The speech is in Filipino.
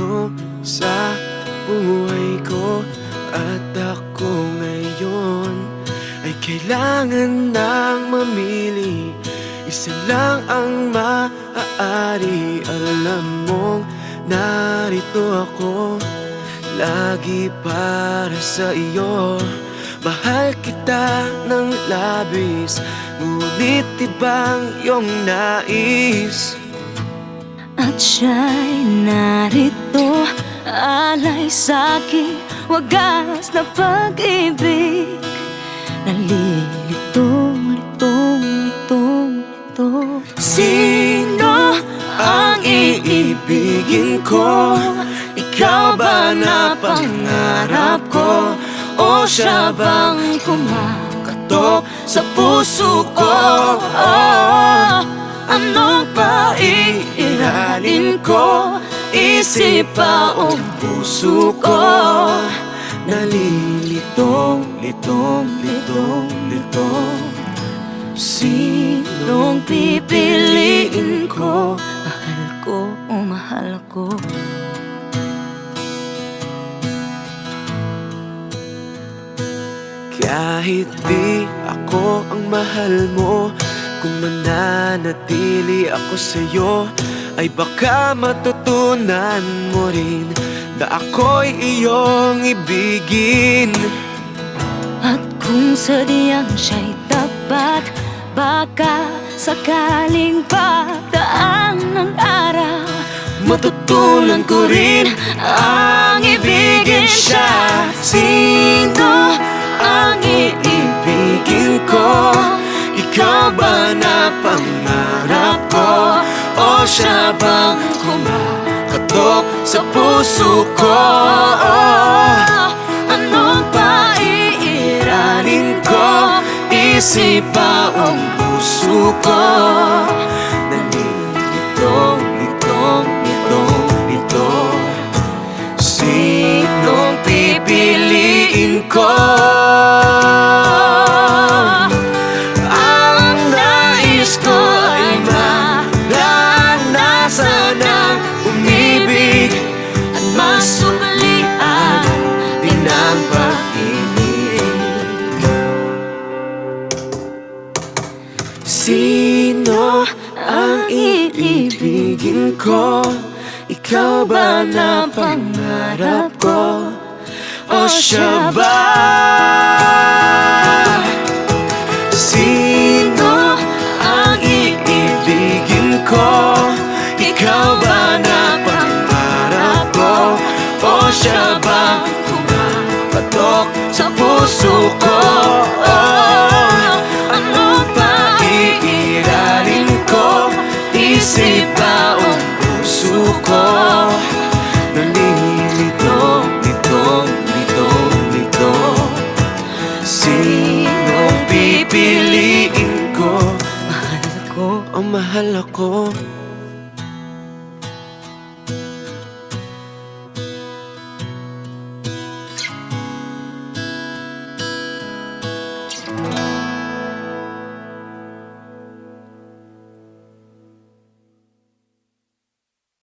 sino sa buhay ko. At ako ngayon ay kailangan nang mamili. Isa lang ang maaari. Alam mong narito ako lagi para sa iyo. Mahal kita ng labis, ngunit ibang iyong nais. At siya'y narito, alay sa'king wagas na pag-ibig. Nalilitong, litong, litong, litong. Sino ang iibigin ko? Ikaw ba na pangarap ko? O siya bang kumakatok sa puso ko? Ano pa iiralin ko? Isip pa o puso ko? Nalilitong, litong, litong, litong. Sinong pipiliin ko? Mahal ko o mahal ko? Kahit di ako ang mahal mo, kung mananatili ako sa'yo, ay baka matutunan mo rin na ako'y iyong ibigin. At kung sadyang siya'y tapat, baka sakaling pagdaan ng araw, matutunan ko rin ang ibigin siya. Sino ang iibigin ko? Ikaw ba na pangarap ko? O siya bang kumakatok sa puso ko? Ano pa iiralin ko? Isip pa ang puso ko? Nalilitong, litong, litong, litong. Sinong pipiliin ko? Sino ang iibigin ko? Ikaw ba na pangarap ko? O siya ba? Sino ang iibigin ko? Ikaw ba na pangarap ko? O siya ba kumakatok sa puso ko? Isip ba ang puso ko? Nalilitong, litong, litong, litong. Sinong pipiliin ko? mahal ko O mahal ako?